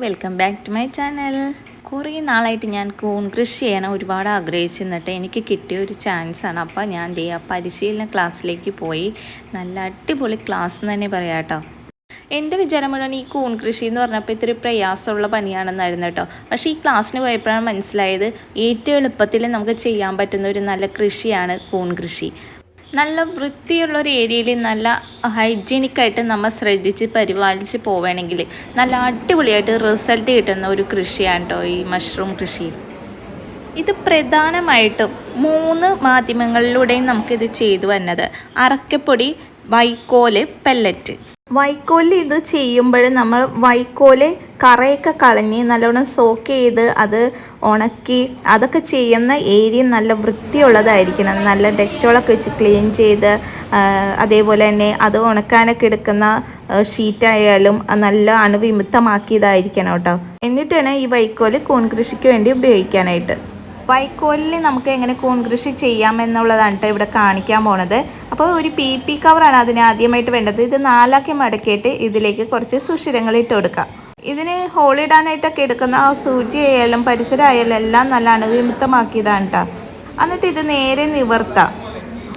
Welcome back to my channel. കുറേ നാളായിട്ട് ഞാൻ കൂൺ കൃഷി ചെയ്യാൻ ഒരുപാട് ആഗ്രഹിച്ചു നിന്നിട്ട് എനിക്ക് കിട്ടിയ ഒരു ചാൻസാണ്. അപ്പോൾ ഞാൻ പരിശീലന ക്ലാസ്സിലേക്ക് പോയി. നല്ല അടിപൊളി ക്ലാസ് എന്ന് തന്നെ പറയാം കേട്ടോ. എൻ്റെ വിചാരം മുഴുവൻ ഈ കൂൺ കൃഷി എന്ന് പറഞ്ഞപ്പോൾ ഇത്തിരി പ്രയാസമുള്ള പണിയാണെന്നായിരുന്നു കേട്ടോ. പക്ഷേ ഈ ക്ലാസ്സിന് പോയപ്പോഴാണ് മനസ്സിലായത് ഏറ്റവും എളുപ്പത്തിൽ നമുക്ക് ചെയ്യാൻ പറ്റുന്ന ഒരു നല്ല കൃഷിയാണ് കൂൺ കൃഷി. നല്ല വൃത്തിയുള്ളൊരു ഏരിയയിൽ നല്ല ഹൈജീനിക്കായിട്ട് നമ്മൾ ശ്രദ്ധിച്ച് പരിപാലിച്ച് പോവുകയാണെങ്കിൽ നല്ല അടിപൊളിയായിട്ട് റിസൾട്ട് കിട്ടുന്ന ഒരു കൃഷിയാണ് കേട്ടോ ഈ മഷ്റൂം കൃഷി. ഇത് പ്രധാനമായിട്ടും 3 മാധ്യമങ്ങളിലൂടെയും നമുക്കിത് ചെയ്തു വരുന്നത്. അറക്കപ്പൊടി, വൈക്കോല്, പെല്ലറ്റ്. വൈക്കോലിൽ ഇത് ചെയ്യുമ്പോൾ നമ്മൾ വൈക്കോല് കറയൊക്കെ കളഞ്ഞ് നല്ലോണം സോക്ക് ചെയ്ത് അത് ഉണക്കി അതൊക്കെ ചെയ്യുന്ന ഏരിയ നല്ല വൃത്തിയുള്ളതായിരിക്കണം. നല്ല ഡെറ്റോളൊക്കെ വെച്ച് ക്ലീൻ ചെയ്ത് അതേപോലെ തന്നെ അത് ഉണക്കാനൊക്കെ എടുക്കുന്ന ഷീറ്റായാലും നല്ല അണുവിമുക്തമാക്കിയതായിരിക്കണം കേട്ടോ. എന്നിട്ടാണ് ഈ വൈക്കോല് കൂൺ കൃഷിക്ക് വേണ്ടി ഉപയോഗിക്കാനായിട്ട്. വൈക്കോലിൽ നമുക്ക് എങ്ങനെ കൂൺ കൃഷി ചെയ്യാമെന്നുള്ളതാണ് കേട്ടോ ഇവിടെ കാണിക്കാൻ പോണത്. അപ്പോൾ ഒരു PP കവറാണ് അതിന് ആദ്യമായിട്ട് വേണ്ടത്. ഇത് 4ആക്കി മടക്കിയിട്ട് ഇതിലേക്ക് കുറച്ച് സുഷിരങ്ങൾ ഇട്ട് കൊടുക്കാം. ഇതിന് ഹോളിടാനായിട്ടൊക്കെ എടുക്കുന്ന സൂചി ആയാലും പരിസരമായാലും എല്ലാം നല്ല അണുവിമുക്തമാക്കിയതാണ് കേട്ടോ. എന്നിട്ട് ഇത് നേരെ നിവർത്താം.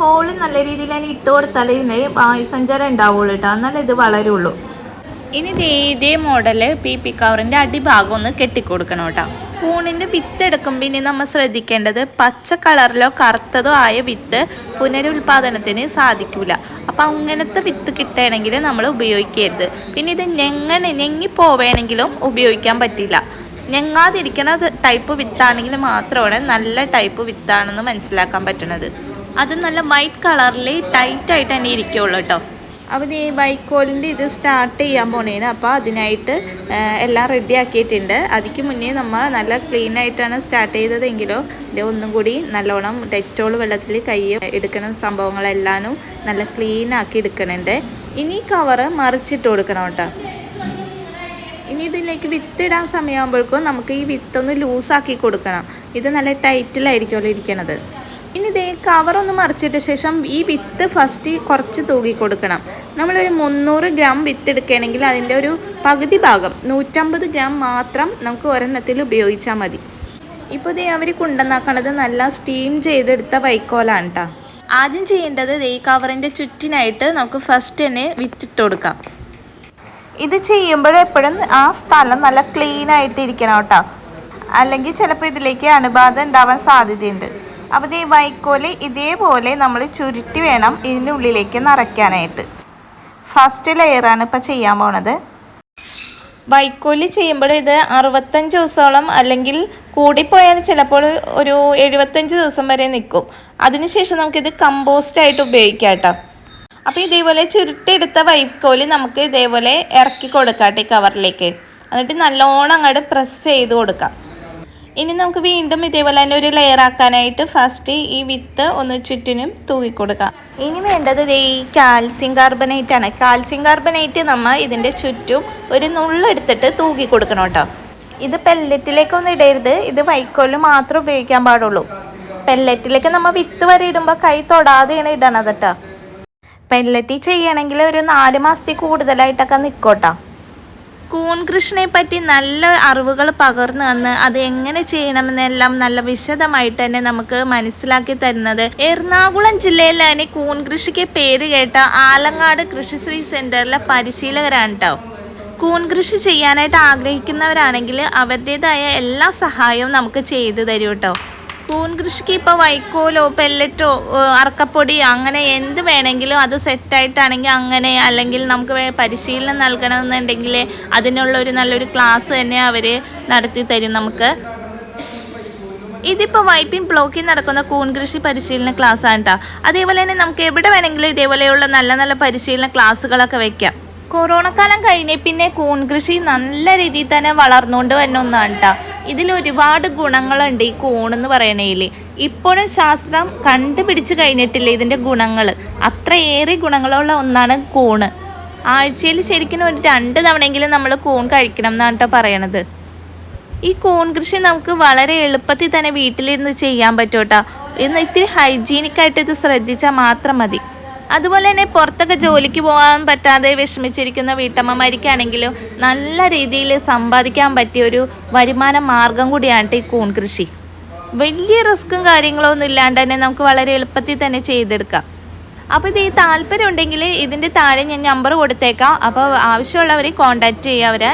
ഹോള് നല്ല രീതിയിൽ തന്നെ ഇട്ട് കൊടുത്താൽ ഇതിന് വായുസഞ്ചാരം ഉണ്ടാവുള്ളൂ കേട്ടോ, എന്നാലേ ഇത് വളരുള്ളൂ. ഇനി ഇതേ മോഡല് PP കവറിൻ്റെ അടിഭാഗം ഒന്ന് കെട്ടിക്കൊടുക്കണം കേട്ടോ. കൂണിൻ്റെ വിത്ത് എടുക്കുമ്പോൾ ഇനി നമ്മൾ ശ്രദ്ധിക്കേണ്ടത് പച്ച കളറിലോ കറുത്തതോ ആയ വിത്ത് പുനരുൽപാദനത്തിന് സാധിക്കില്ല. അപ്പോൾ അങ്ങനത്തെ വിത്ത് കിട്ടുകയാണെങ്കിൽ നമ്മൾ ഉപയോഗിക്കരുത്. പിന്നെ ഇത് ഞെങ്ങിപ്പോവുകയാണെങ്കിലും ഉപയോഗിക്കാൻ പറ്റില്ല. ഞെങ്ങാതിരിക്കുന്ന ടൈപ്പ് വിത്താണെങ്കിൽ മാത്രമാണ് നല്ല ടൈപ്പ് വിത്താണെന്ന് മനസ്സിലാക്കാൻ പറ്റുന്നത്. അത് നല്ല വൈറ്റ് കളറിൽ ടൈറ്റായിട്ട് തന്നെ ഇരിക്കുള്ളൂ കേട്ടോ. അപ്പോൾ ഈ വൈക്കോലിൻ്റെ ഇത് സ്റ്റാർട്ട് ചെയ്യാൻ പോണേന്. അപ്പോൾ അതിനായിട്ട് എല്ലാം റെഡി ആക്കിയിട്ടുണ്ട്. അതിക്ക് മുന്നേ നമ്മൾ നല്ല ക്ലീൻ ആയിട്ടാണ് സ്റ്റാർട്ട് ചെയ്തതെങ്കിലോ ഇത് ഒന്നും കൂടി നല്ലോണം ഡെറ്റോൾ വെള്ളത്തിൽ കൈ എടുക്കുന്ന സംഭവങ്ങളെല്ലാനും നല്ല ക്ലീൻ ആക്കി എടുക്കണുണ്ട്. ഇനി കവറ് മറിച്ചിട്ട് കൊടുക്കണം കേട്ടോ. ഇനി ഇതിലേക്ക് വിത്തിടാൻ സമയമാകുമ്പോഴേക്കും നമുക്ക് ഈ വിത്തൊന്ന് ലൂസാക്കി കൊടുക്കണം. ഇത് നല്ല ടൈറ്റിലായിരിക്കുമല്ലോ ഇരിക്കണത്. ഇനി ഇതേ കവറൊന്ന് മറിച്ചിട്ട ശേഷം ഈ വിത്ത് ഫസ്റ്റ് കുറച്ച് തൂക്കി കൊടുക്കണം. നമ്മളൊരു 300 ഗ്രാം വിത്ത് എടുക്കുകയാണെങ്കിൽ അതിൻ്റെ ഒരു പകുതി ഭാഗം 150 ഗ്രാം മാത്രം നമുക്ക് ഒരെണ്ണത്തിൽ ഉപയോഗിച്ചാൽ മതി. ഇപ്പോൾ ഇതേ അവർ കൊണ്ടുവന്നാക്കണത് നല്ല സ്റ്റീം ചെയ്തെടുത്ത വൈക്കോലാണ് കേട്ടോ. ആദ്യം ചെയ്യേണ്ടത് ഈ കവറിൻ്റെ ചുറ്റിനായിട്ട് നമുക്ക് ഫസ്റ്റ് തന്നെ വിത്തിട്ട് കൊടുക്കാം. ഇത് ചെയ്യുമ്പോഴെപ്പോഴും ആ സ്ഥലം നല്ല ക്ലീൻ ആയിട്ട് ഇരിക്കണം കേട്ടോ, അല്ലെങ്കിൽ ചിലപ്പോൾ ഇതിലേക്ക് അണുബാധ ഉണ്ടാവാൻ സാധ്യതയുണ്ട്. അപ്പോൾ ഈ വൈക്കോല് ഇതേപോലെ നമ്മൾ ചുരുട്ടി വേണം ഇതിൻ്റെ ഉള്ളിലേക്ക് നിറയ്ക്കാനായിട്ട്. ഫസ്റ്റ് ലെയറാണ് ഇപ്പോൾ ചെയ്യാൻ പോണത്. വൈക്കോല് ചെയ്യുമ്പോൾ ഇത് 65 ദിവസത്തോളം അല്ലെങ്കിൽ കൂടിപ്പോയാൽ ചിലപ്പോൾ ഒരു 75 ദിവസം വരെ നിൽക്കും. അതിനുശേഷം നമുക്കിത് കമ്പോസ്റ്റായിട്ട് ഉപയോഗിക്കാം കേട്ടോ. അപ്പോൾ ഇതേപോലെ ചുരുട്ടിയെടുത്ത വൈക്കോല് നമുക്ക് ഇതേപോലെ ഇറക്കി കൊടുക്കാം ഈ കവറിലേക്ക്. എന്നിട്ട് നല്ലോണം അങ്ങോട്ട് പ്രസ് ചെയ്ത് കൊടുക്കാം. ഇനി നമുക്ക് വീണ്ടും ഇതേപോലെ തന്നെ ഒരു ലെയർ ആക്കാനായിട്ട് ഫസ്റ്റ് ഈ വിത്ത് ഒന്ന് ചുറ്റിനും തൂക്കിക്കൊടുക്കാം. ഇനി വേണ്ടത് ഈ കാൽസ്യം കാർബണേറ്റ് ആണ്. കാൽസ്യം കാർബണേറ്റ് നമ്മൾ ഇതിൻ്റെ ചുറ്റും ഒരു നുള്ളെടുത്തിട്ട് തൂക്കി കൊടുക്കണം കേട്ടോ. ഇത് പെല്ലറ്റിലേക്കൊന്നും ഇടരുത്, ഇത് വൈക്കോല് മാത്രം ഉപയോഗിക്കാൻ പാടുള്ളൂ. പെല്ലറ്റിലേക്ക് നമ്മൾ വിത്ത് വരെ ഇടുമ്പോൾ കൈ തൊടാതെയാണ് ഇടണത് കേട്ടോ. പെല്ലറ്റി ചെയ്യണമെങ്കിൽ ഒരു 4 മാസത്തിൽ കൂടുതലായിട്ടൊക്കെ നിൽക്കോട്ടോ. കൂൺ കൃഷിനെ പറ്റി നല്ല അറിവുകൾ പകർന്നു തന്ന് അത് എങ്ങനെ ചെയ്യണമെന്നെല്ലാം നല്ല വിശദമായിട്ട് തന്നെ നമുക്ക് മനസ്സിലാക്കി തരുന്നത് എറണാകുളം ജില്ലയിലെ തന്നെ കൂൺ കൃഷിക്ക് പേര് കേട്ട ആലങ്ങാട് കൃഷിശ്രീ സെന്ററിലെ പരിശീലകരാണ് കേട്ടോ. കൂൺ കൃഷി ചെയ്യാനായിട്ട് ആഗ്രഹിക്കുന്നവരാണെങ്കിൽ അവരുടേതായ എല്ലാ സഹായവും നമുക്ക് ചെയ്തു തരും കേട്ടോ. കൂൺ കൃഷിക്ക് ഇപ്പോൾ വൈക്കോലോ പെല്ലറ്റോ അറക്കപ്പൊടി അങ്ങനെ എന്ത് വേണമെങ്കിലും അത് സെറ്റായിട്ടാണെങ്കിൽ അങ്ങനെ, അല്ലെങ്കിൽ നമുക്ക് പരിശീലനം നൽകണമെന്നുണ്ടെങ്കിൽ അതിനുള്ള നല്ലൊരു ക്ലാസ് തന്നെ അവർ നടത്തി തരും നമുക്ക്. ഇതിപ്പോൾ വൈപ്പിൻ ബ്ലോക്കിൽ നടക്കുന്ന കൂൺ കൃഷി പരിശീലന ക്ലാസ്സാണ് കേട്ടോ. അതേപോലെ തന്നെ നമുക്ക് എവിടെ വേണമെങ്കിലും ഇതേപോലെയുള്ള നല്ല നല്ല പരിശീലന ക്ലാസ്സുകളൊക്കെ വയ്ക്കാം. കൊറോണ കാലം കഴിഞ്ഞ് പിന്നെ കൂൺ കൃഷി നല്ല രീതിയിൽ തന്നെ വളർന്നുകൊണ്ട് വരുന്ന ഒന്നാണ് കേട്ടോ. ഇതിൽ ഒരുപാട് ഗുണങ്ങളുണ്ട് ഈ കൂണെന്ന് പറയണേൽ. ഇപ്പോഴും ശാസ്ത്രം കണ്ടുപിടിച്ച് കഴിഞ്ഞിട്ടില്ല ഇതിൻ്റെ ഗുണങ്ങൾ. അത്രയേറെ ഗുണങ്ങളുള്ള ഒന്നാണ് കൂണ്. ആഴ്ചയിൽ ശരിക്കും ഒരു 2 തവണയെങ്കിലും നമ്മൾ കൂൺ കഴിക്കണം എന്നാണ് കേട്ടോ പറയണത്. ഈ കൂൺ കൃഷി നമുക്ക് വളരെ എളുപ്പത്തിൽ തന്നെ വീട്ടിലിരുന്ന് ചെയ്യാൻ പറ്റും കേട്ടോ. ഇന്ന് ഇത്തിരി ഹൈജീനിക്കായിട്ട് ഇത് ശ്രദ്ധിച്ചാൽ മാത്രം മതി. അതുപോലെ തന്നെ പുറത്തൊക്കെ ജോലിക്ക് പോകാൻ പറ്റാതെ വിഷമിച്ചിരിക്കുന്ന വീട്ടമ്മമാർക്കാണെങ്കിലും നല്ല രീതിയിൽ സമ്പാദിക്കാൻ പറ്റിയ ഒരു വരുമാന മാർഗം കൂടിയാണ് ഈ കൂൺ കൃഷി. വലിയ റിസ്ക്കും കാര്യങ്ങളൊന്നും ഇല്ലാണ്ട് തന്നെ നമുക്ക് വളരെ എളുപ്പത്തിൽ തന്നെ ചെയ്തെടുക്കാം. അപ്പോൾ ഇത് ഈ താല്പര്യം ഉണ്ടെങ്കിൽ ഇതിൻ്റെ താഴെ ഞാൻ നമ്പർ കൊടുത്തേക്കാം. അപ്പോൾ ആവശ്യമുള്ളവർ കോൺടാക്റ്റ് ചെയ്യുക അവരെ.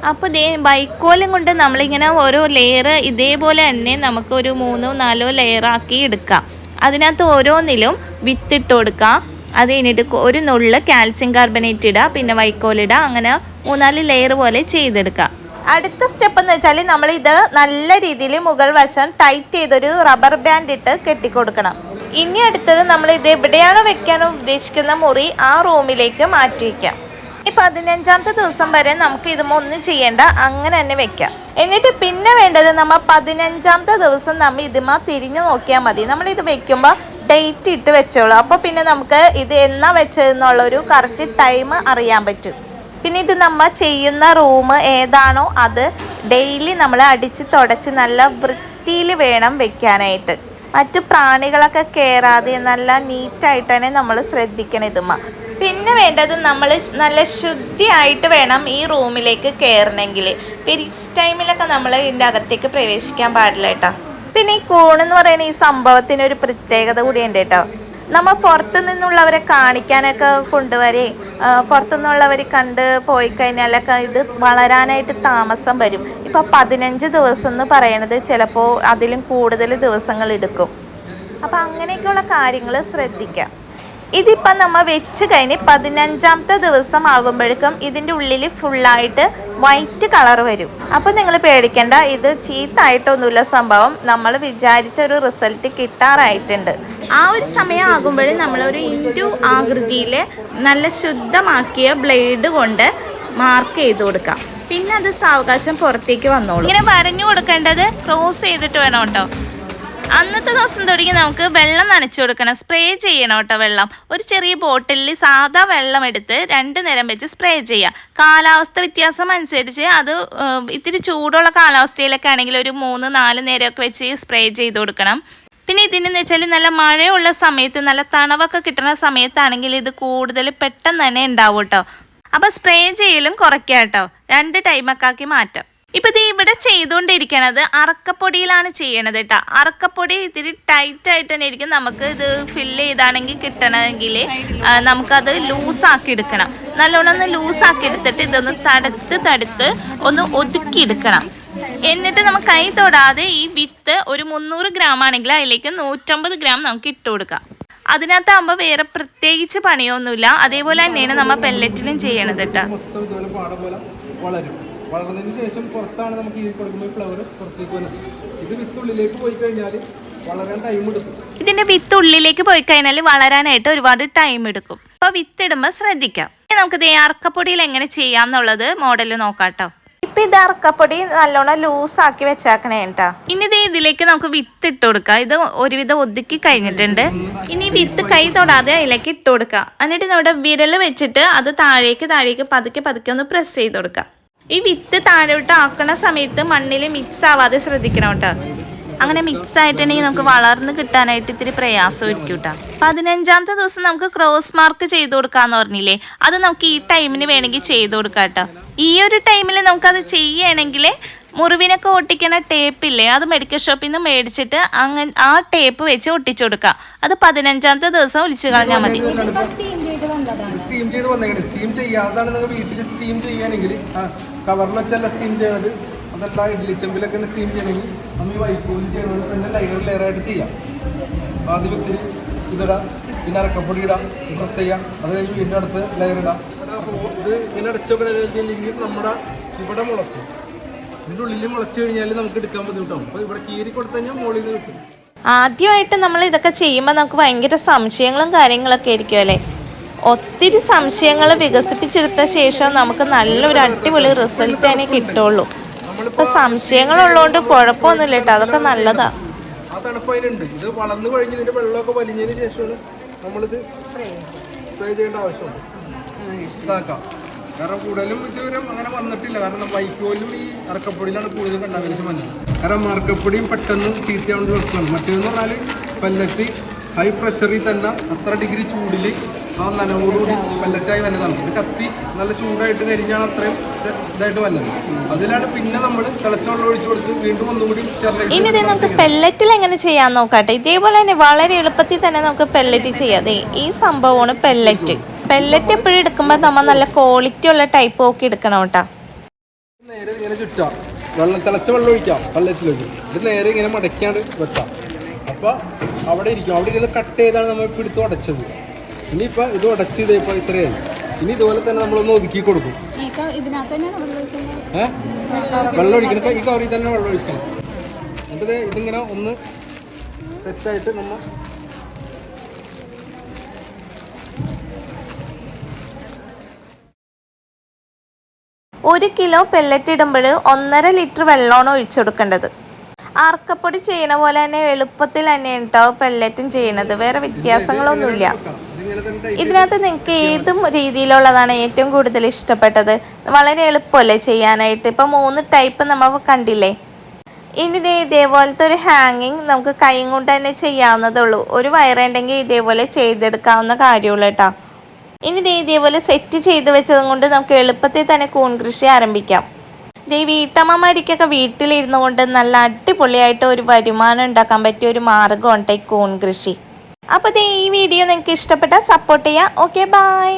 അപ്പോൾ ഇതേ വൈക്കോലും കൊണ്ട് നമ്മളിങ്ങനെ ഓരോ ലെയർ ഇതേപോലെ തന്നെ നമുക്ക് ഒരു 3-4 ലെയറാക്കി എടുക്കാം. അതിനകത്ത് ഓരോന്നിലും വിത്തിട്ട് കൊടുക്കാം. അത് കഴിഞ്ഞിട്ട് ഒരു നുള്ള് കാൽസ്യം കാർബണേറ്റ് ഇടുക, പിന്നെ വൈക്കോലിടുക, അങ്ങനെ 3-4 ലെയർ പോലെ ചെയ്തെടുക്കാം. അടുത്ത സ്റ്റെപ്പ് എന്ന് വെച്ചാൽ നമ്മളിത് നല്ല രീതിയിൽ മുകൾ വശം ടൈറ്റ് ചെയ്തൊരു റബ്ബർ ബാൻഡ് ഇട്ട് കെട്ടിക്കൊടുക്കണം. ഇനി അടുത്തത് നമ്മൾ ഇത് എവിടെയാണോ വെക്കാൻ ഉദ്ദേശിക്കുന്ന മുറി ആ റൂമിലേക്ക് മാറ്റി വയ്ക്കാം. ഈ 15ാമത്തെ ദിവസം വരെ നമുക്ക് ഇതുമ്പോൾ ഒന്നും ചെയ്യേണ്ട, അങ്ങനെ തന്നെ വെക്കാം. എന്നിട്ട് പിന്നെ വേണ്ടത് നമ്മൾ 15ാമത്തെ ദിവസം നമ്മൾ ഇതുമ്പോൾ തിരിഞ്ഞു നോക്കിയാൽ മതി. നമ്മളിത് വെക്കുമ്പോൾ ഡേറ്റ് ഇട്ട് വെച്ചോളൂ. അപ്പോൾ പിന്നെ നമുക്ക് ഇത് എന്നാ വെച്ചതെന്നുള്ളൊരു കറക്റ്റ് ടൈം അറിയാൻ പറ്റും. പിന്നെ ഇത് നമ്മൾ ചെയ്യുന്ന റൂം ഏതാണോ അത് ഡെയിലി നമ്മൾ അടിച്ച് തുടച്ച് നല്ല വൃത്തിയിൽ വേണം വെക്കാനായിട്ട്. മറ്റു പ്രാണികളൊക്കെ കയറാതെ നല്ല നീറ്റായിട്ട് തന്നെ നമ്മൾ ശ്രദ്ധിക്കണം ഇതുമ്മ. പിന്നെ വേണ്ടത് നമ്മൾ നല്ല ശുദ്ധിയായിട്ട് വേണം ഈ റൂമിലേക്ക് കയറണമെങ്കിൽ. പീരീഡ്സ് ടൈമിലൊക്കെ നമ്മൾ ഇതിൻ്റെ അകത്തേക്ക് പ്രവേശിക്കാൻ പാടില്ല കേട്ടോ. പിന്നെ ഈ കൂണെന്ന് പറയുന്ന ഈ സംഭവത്തിനൊരു പ്രത്യേകത കൂടിയുണ്ട് കേട്ടോ. നമ്മൾ പുറത്തു നിന്നുള്ളവരെ കാണിക്കാനൊക്കെ കൊണ്ടുവരെ പുറത്തു നിന്നുള്ളവർ കണ്ട് പോയി കഴിഞ്ഞാലൊക്കെ ഇത് വളരാനായിട്ട് താമസം വരും. ഇപ്പോൾ 15 ദിവസം എന്ന് പറയണത് ചിലപ്പോൾ അതിലും കൂടുതൽ ദിവസങ്ങൾ എടുക്കും. അപ്പം അങ്ങനെയൊക്കെയുള്ള കാര്യങ്ങൾ ശ്രദ്ധിക്കാം. ഇതിപ്പം നമ്മൾ വെച്ച് കഴിഞ്ഞ് 15ാമത്തെ ദിവസം ആകുമ്പോഴേക്കും ഇതിൻ്റെ ഉള്ളിൽ ഫുള്ളായിട്ട് വൈറ്റ് കളർ വരും. അപ്പോൾ നിങ്ങൾ പേടിക്കേണ്ട, ഇത് ചീത്തായിട്ടൊന്നുമില്ല സംഭവം. നമ്മൾ വിചാരിച്ച ഒരു റിസൾട്ട് കിട്ടാറായിട്ടുണ്ട്. ആ ഒരു സമയം ആകുമ്പോഴും നമ്മളൊരു ഇൻഡു ആകൃതിയിൽ നല്ല ശുദ്ധമാക്കിയ ബ്ലേഡ് കൊണ്ട് മാർക്ക് ചെയ്ത് കൊടുക്കാം. പിന്നെ അത് സാവകാശം പുറത്തേക്ക് വന്നോളൂ. ഇങ്ങനെ വരഞ്ഞു കൊടുക്കേണ്ടത് ക്രോസ് ചെയ്തിട്ട് വേണം കേട്ടോ. അന്നത്തെ ദിവസം തുടങ്ങി നമുക്ക് വെള്ളം നനച്ചു കൊടുക്കണം, സ്പ്രേ ചെയ്യണം കേട്ടോ. വെള്ളം ഒരു ചെറിയ ബോട്ടിലിൽ സാധാ വെള്ളം എടുത്ത് 2 നേരം വെച്ച് സ്പ്രേ ചെയ്യുക. കാലാവസ്ഥ വ്യത്യാസം അനുസരിച്ച് അത് ഇത്തിരി ചൂടുള്ള കാലാവസ്ഥയിലൊക്കെ ആണെങ്കിൽ ഒരു 3-4 നേരമൊക്കെ വെച്ച് സ്പ്രേ ചെയ്ത് കൊടുക്കണം. പിന്നെ ഇതിനെന്ന് വെച്ചാൽ നല്ല മഴയുള്ള സമയത്ത് നല്ല തണവൊക്കെ കിട്ടുന്ന സമയത്താണെങ്കിൽ ഇത് കൂടുതൽ പെട്ടെന്ന് തന്നെ ഉണ്ടാവും കേട്ടോ. അപ്പോൾ സ്പ്രേ ചെയ്യലും കുറയ്ക്കുക കേട്ടോ. 2 ടൈമൊക്കെ ആക്കി മാറ്റാം. ഇപ്പം ഇത് ഇവിടെ ചെയ്തുകൊണ്ടിരിക്കണത് അറക്കപ്പൊടിയിലാണ് ചെയ്യണത് കേട്ടോ. അറക്കപ്പൊടി ഇത്തിരി ടൈറ്റായിട്ട് തന്നെ ഇരിക്കും. നമുക്ക് ഇത് ഫില്ല് ചെയ്താണെങ്കിൽ കിട്ടണമെങ്കിൽ നമുക്കത് ലൂസാക്കി എടുക്കണം. നല്ലോണം ഒന്ന് ലൂസാക്കി എടുത്തിട്ട് ഇതൊന്ന് തടുത്ത് ഒന്ന് ഒതുക്കിയെടുക്കണം. എന്നിട്ട് നമുക്ക് കൈ തൊടാതെ ഈ വിത്ത് ഒരു 300 ഗ്രാം ആണെങ്കിൽ അതിലേക്ക് 150 ഗ്രാം നമുക്ക് ഇട്ട് കൊടുക്കാം. അതിനകത്താകുമ്പോൾ വേറെ പ്രത്യേകിച്ച് പണിയൊന്നുമില്ല. അതേപോലെ തന്നെയാണ് നമ്മൾ പെല്ലറ്റിലും ചെയ്യണത് കേട്ടോ. വളർന്നതിന് ശേഷം പുറത്താണ് നമുക്ക് ഈ കൊടുക്കുമ്പോൾ ഫ്ലവർ പുറത്തേക്ക് വരുന്നത്. ഇത് വിത്തുള്ളിലേക്ക് പോയി കഴിഞ്ഞാൽ വളരാൻ ടൈം എടുക്കും. ഇതിന്റെ വിത്ത് ഉള്ളിലേക്ക് പോയി കഴിഞ്ഞാൽ വളരാനായിട്ട് ഒരുപാട് ടൈം എടുക്കും. അപ്പോൾ വിത്തിടുമ്പോൾ ശ്രദ്ധിക്കാം. നമുക്ക് ഇത് അറക്കപ്പൊടിയിൽ എങ്ങനെ ചെയ്യാന്നുള്ളത് മോഡൽ നോക്കാം കേട്ടോ. ഇപ്പം ഇത് അറക്കപ്പൊടി നല്ലോണം ലൂസാക്കി വെച്ചാക്കണേ കേട്ടോ. ഇനി ഇത് ഇതിലേക്ക് നമുക്ക് വിത്ത് ഇട്ട് കൊടുക്കാം. ഇത് ഒരുവിധം ഒതുക്കി കഴിഞ്ഞിട്ടുണ്ട്. ഇനി വിത്ത് കൈ തൊടാതെ അതിലേക്ക് ഇട്ട് കൊടുക്കാം. എന്നിട്ട് നമ്മുടെ വിരൽ വെച്ചിട്ട് അത് താഴേക്ക് പതുക്കെ ഒന്ന് പ്രസ് ചെയ്ത് കൊടുക്കാം. ഈ വിത്ത് താഴോട്ട് ആക്കണ സമയത്ത് മണ്ണിൽ മിക്സ് ആവാതെ ശ്രദ്ധിക്കണം കേട്ടോ. അങ്ങനെ മിക്സ് ആയിട്ടുണ്ടെങ്കിൽ നമുക്ക് വളർന്ന് കിട്ടാനായിട്ട് ഇത്തിരി പ്രയാസമായിരിക്കും കേട്ടോ. 15ാമത്തെ ദിവസം നമുക്ക് ക്രോസ് മാർക്ക് ചെയ്ത് കൊടുക്കാന്ന് പറഞ്ഞില്ലേ, അത് നമുക്ക് ഈ ടൈമിന് വേണമെങ്കിൽ ചെയ്ത് കൊടുക്കാം കേട്ടോ. ഈ ഒരു ടൈമിൽ നമുക്കത് ചെയ്യണമെങ്കിൽ മുറിവിനൊക്കെ ഒട്ടിക്കണ ടേപ്പില്ലേ, അത് മെഡിക്കൽ ഷോപ്പിൽ നിന്ന് മേടിച്ചിട്ട് അങ്ങനെ ആ ടേപ്പ് വെച്ച് ഒട്ടിച്ചു കൊടുക്കാം. അത് 15ാമത്തെ ദിവസം ഒലിച്ചു കളഞ്ഞാൽ മതി. സ്റ്റീം ചെയ്ത് വന്നേക്കണേ. സ്റ്റീം ചെയ്യാതാണ് നിങ്ങൾ വീട്ടിൽ സ്റ്റീം ചെയ്യുകയാണെങ്കിൽ കവറിൽ വെച്ചല്ല സ്റ്റീം ചെയ്യണത്. അതല്ല ഇഡ്ഡലി ചെമ്പിലൊക്കെ സ്റ്റീം ചെയ്യണമെങ്കിൽ നമ്മൾ ഈ വൈക്കോല് ചെയ്യണത് തന്നെ ലെയറായിട്ട് ചെയ്യാം. ആദ്യം ഇത്തിരി ഇതിടാം, പിന്നെ അരക്കപ്പൊടി ഇടാം, പ്രസ് ചെയ്യാം. അത് കഴിഞ്ഞ് വീണ്ടും അടുത്ത് ലെയർ ഇടാം. അപ്പോൾ ഇത് ഇങ്ങനെ അടച്ചൊക്കെ വെച്ചില്ലെങ്കിൽ നമ്മുടെ ഇവിടെ മുളക്കും. ഇതിൻ്റെ ഉള്ളിൽ മുളച്ച് കഴിഞ്ഞാൽ നമുക്ക് എടുക്കാൻ ബുദ്ധിമുട്ടാവും. അപ്പോൾ ഇവിടെ കീറി കൊടുത്തു കഴിഞ്ഞാൽ മുകളിൽ നിന്ന് കിട്ടും. ആദ്യമായിട്ട് നമ്മൾ ഇതൊക്കെ ചെയ്യുമ്പോൾ നമുക്ക് ഭയങ്കര സംശയങ്ങളും കാര്യങ്ങളൊക്കെ ആയിരിക്കും അല്ലേ. ഒത്തിരി സംശയങ്ങൾ വികസിപ്പിച്ചെടുത്ത ശേഷം നമുക്ക് നല്ലൊരു അടിപൊളി റിസൾട്ട് തന്നെ കിട്ടുള്ളൂ. ഇപ്പം സംശയങ്ങളുള്ളതുകൊണ്ട് കുഴപ്പമൊന്നുമില്ല കേട്ടോ, അതൊക്കെ നല്ലതാ. ആ തണുപ്പ് അതിലുണ്ട്. ഇത് വളർന്നു കഴിഞ്ഞ് ഇതിൻ്റെ വെള്ളമൊക്കെ വലിഞ്ഞതിന് ശേഷമാണ് നമ്മളിത് സ്പ്രേ ചെയ്യേണ്ട ആവശ്യമുണ്ട്. ഇതാക്കാം. കാരണം കൂടുതലും ഇതുവരെ അങ്ങനെ വന്നിട്ടില്ല. കാരണം വൈക്കോലും ഈ അറക്കപ്പൊടിയിലാണ് കൂടുതലും കണ്ടാവേശം വന്നത്. കാരണം അറക്കപ്പൊടിയും പെട്ടെന്ന് ചീത്തയാവുന്ന പ്രശ്നമാണ്. മറ്റേതെന്ന് പറഞ്ഞാൽ പെല്ലറ്റ് ഹൈ പ്രഷറിൽ തന്നെ അത്ര ഡിഗ്രി ചൂടിൽ ആ നനവോടുകൂടി പെല്ലറ്റായി വന്നതാണ്. ഇത് കത്തി നല്ല ചൂടായിട്ട് കരിഞ്ഞാണ് അത്രയും ഇതായിട്ട് വന്നത്. അതിലാണ് പിന്നെ നമ്മൾ തിളച്ച വെള്ളം ഒഴിച്ചു കൊടുത്ത് വീണ്ടും ഒന്നുകൂടി ഇനി ഇത് നമുക്ക് പെല്ലറ്റിൽ എങ്ങനെ ചെയ്യാൻ നോക്കട്ടെ. ഇതേപോലെ തന്നെ വളരെ എളുപ്പത്തിൽ തന്നെ നമുക്ക് പെല്ലറ്റ് ചെയ്യാതെ ഈ സംഭവമാണ് പെല്ലറ്റ്. പെല്ലറ്റ് എപ്പോഴും എടുക്കുമ്പോൾ നമ്മൾ നല്ല ക്വാളിറ്റി ഉള്ള ടൈപ്പ് നോക്കി എടുക്കണം കേട്ടോ. നേരെ ഇങ്ങനെ ചുറ്റാം, തിളച്ച വെള്ളം ഒഴിക്കാം പല്ലറ്റിലേക്ക്. ഇത് നേരെ ഇങ്ങനെ മടക്കിയാണ്ട് വെക്കാം. അപ്പോൾ അവിടെ ഇരിക്കും. അവിടെ ഇരുന്ന് കട്ട് ചെയ്താണ് നമ്മൾ ഇപ്പോൾ എടുത്ത് ഉടച്ചത്. ഇനിയിപ്പോൾ ഇത് ഉടച്ച് ഇതേപ്പോൾ ഇത്രയായി. ഇനി ഇതുപോലെ തന്നെ നമ്മളൊന്ന് ഒതുക്കി കൊടുക്കും. വെള്ളം ഒഴിക്കണം, ഈ കവറിൽ തന്നെ വെള്ളം ഒഴിക്കണം. എന്നിട്ട് ഇതിങ്ങനെ ഒന്ന് സെറ്റായിട്ട് നമ്മൾ ഒരു കിലോ പെല്ലറ്റ് ഇടുമ്പോൾ 1.5 ലിറ്റർ വെള്ളമാണ് ഒഴിച്ചു കൊടുക്കേണ്ടത്. ആർക്കപ്പൊടി ചെയ്യണ പോലെ തന്നെ എളുപ്പത്തിൽ തന്നെ ഉണ്ടാവും പെല്ലറ്റും ചെയ്യണത്. വേറെ വ്യത്യാസങ്ങളൊന്നുമില്ല. ഇതിനകത്ത് നിങ്ങൾക്ക് ഏതും രീതിയിലുള്ളതാണ് ഏറ്റവും കൂടുതൽ ഇഷ്ടപ്പെട്ടത്. വളരെ എളുപ്പമല്ലേ ചെയ്യാനായിട്ട്. ഇപ്പം 3 ടൈപ്പ് നമ്മൾ കണ്ടില്ലേ. ഇനി ഇതേപോലത്തെ ഒരു ഹാങ്ങിങ് നമുക്ക് കൈ കൊണ്ട് തന്നെ ചെയ്യാവുന്നതുള്ളൂ. ഒരു വയറുണ്ടെങ്കിൽ ഇതേപോലെ ചെയ്തെടുക്കാവുന്ന കാര്യമുള്ളൂ കേട്ടോ. ഇനി ഇതേപോലെ സെറ്റ് ചെയ്ത് വെച്ചതും കൊണ്ട് നമുക്ക് എളുപ്പത്തിൽ തന്നെ കൂൺ കൃഷി ആരംഭിക്കാം. വീട്ടമ്മമാർക്കൊക്കെ വീട്ടിലിരുന്നു കൊണ്ട് നല്ല അടിപൊളിയായിട്ട് ഒരു വരുമാനം ഉണ്ടാക്കാൻ പറ്റിയ ഒരു മാർഗ്ഗമാണ് ഈ കൂൺ കൃഷി. അപ്പോൾ ഈ വീഡിയോ നിങ്ങൾക്ക് ഇഷ്ടപ്പെട്ടാൽ സപ്പോർട്ട് ചെയ്യുക. Okay, by.